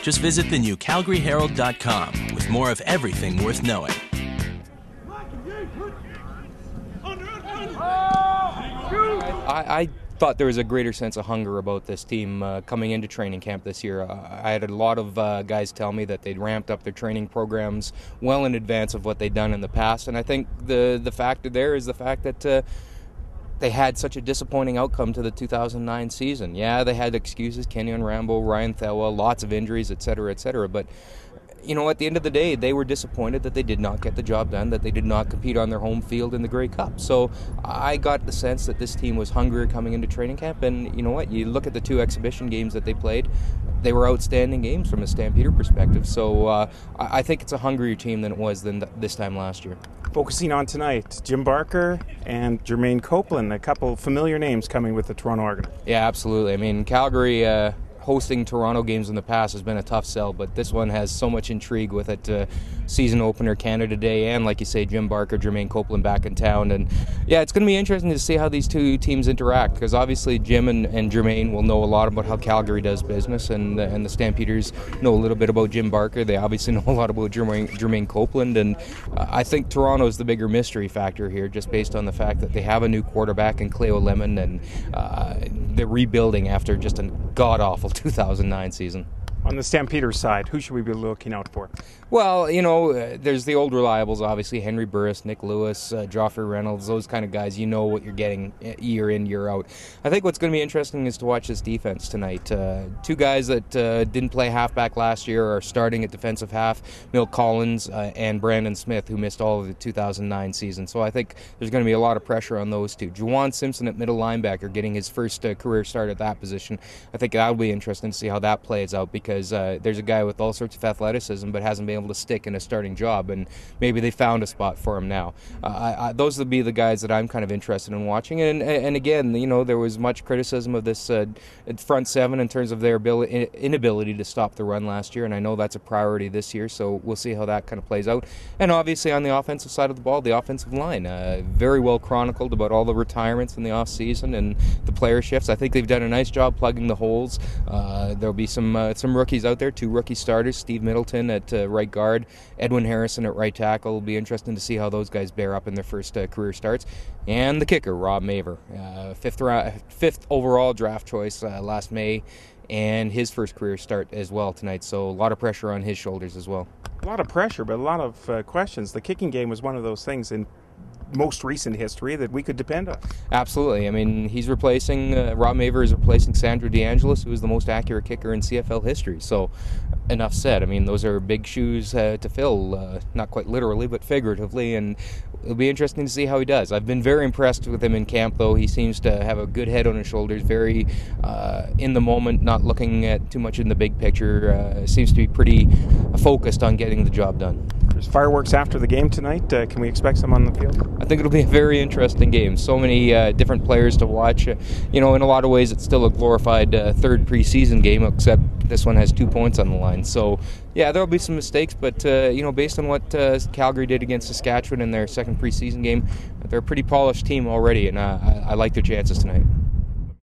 Just visit the new CalgaryHerald.com with more of everything worth knowing. I thought there was a greater sense of hunger about this team coming into training camp this year. I had a lot of guys tell me that they'd ramped up their training programs well in advance of what they'd done in the past, and I think the factor there is the fact that they had such a disappointing outcome to the 2009 season. Yeah, they had excuses, Kenyon Rambo, Ryan Thelwa, lots of injuries, etc., but you know, at the end of the day, they were disappointed that they did not get the job done, that they did not compete on their home field in the Grey Cup. So I got the sense that this team was hungrier coming into training camp, and you know what, you look at the two exhibition games that they played, they were outstanding games from a Stampeder perspective. So I think it's a hungrier team than it was this time last year. Focusing on tonight, Jim Barker and Jermaine Copeland, a couple familiar names coming with the Toronto Argonauts. Yeah, absolutely. I mean, Calgary hosting Toronto games in the past has been a tough sell, but this one has so much intrigue with it. Season opener Canada Day, and like you say, Jim Barker, Jermaine Copeland back in town, and yeah, it's going to be interesting to see how these two teams interact, because obviously Jim and Jermaine will know a lot about how Calgary does business, and the Stampeders know a little bit about Jim Barker. They obviously know a lot about Jermaine Copeland, and I think Toronto is the bigger mystery factor here, just based on the fact that they have a new quarterback in Cleo Lemon, and they're rebuilding after just a god-awful 2009 season. On the Stampeders side, who should we be looking out for? Well, you know, there's the old reliables, obviously, Henry Burris, Nick Lewis, Joffrey Reynolds, those kind of guys. You know what you're getting year in, year out. I think what's going to be interesting is to watch this defense tonight. Two guys that didn't play halfback last year are starting at defensive half, Milt Collins and Brandon Smith, who missed all of the 2009 season. So I think there's going to be a lot of pressure on those two. Juwan Simpson at middle linebacker, getting his first career start at that position. I think that'll be interesting to see how that plays out, because there's a guy with all sorts of athleticism but hasn't been able to stick in a starting job, and maybe they found a spot for him now. Those would be the guys that I'm kind of interested in watching, and again, you know, there was much criticism of this front seven in terms of their inability to stop the run last year, and I know that's a priority this year, so we'll see how that kind of plays out. And obviously on the offensive side of the ball, the offensive line, very well chronicled about all the retirements in the off season and the player shifts. I think they've done a nice job plugging the holes. There'll be some rookies out there, two rookie starters, Steve Middleton at right guard, Edwin Harrison at right tackle. It'll be interesting to see how those guys bear up in their first career starts. And the kicker, Rob Maver, fifth overall draft choice last May, and his first career start as well tonight. So a lot of pressure on his shoulders as well. A lot of pressure, but a lot of questions. The kicking game was one of those things in most recent history that we could depend on. Absolutely. I mean, he's replacing, Rob Maver is replacing Sandro DeAngelis, who is the most accurate kicker in CFL history. So, enough said. I mean, those are big shoes to fill, not quite literally, but figuratively, and it'll be interesting to see how he does. I've been very impressed with him in camp, though. He seems to have a good head on his shoulders, very in the moment, not looking at too much in the big picture. Seems to be pretty focused on getting the job done. There's fireworks after the game tonight. Can we expect some on the field? I think it'll be a very interesting game. So many different players to watch. You know, in a lot of ways, it's still a glorified third preseason game, except this one has 2 points on the line. So, yeah, there'll be some mistakes, but, you know, based on what Calgary did against Saskatchewan in their second preseason game, they're a pretty polished team already, and I like their chances tonight.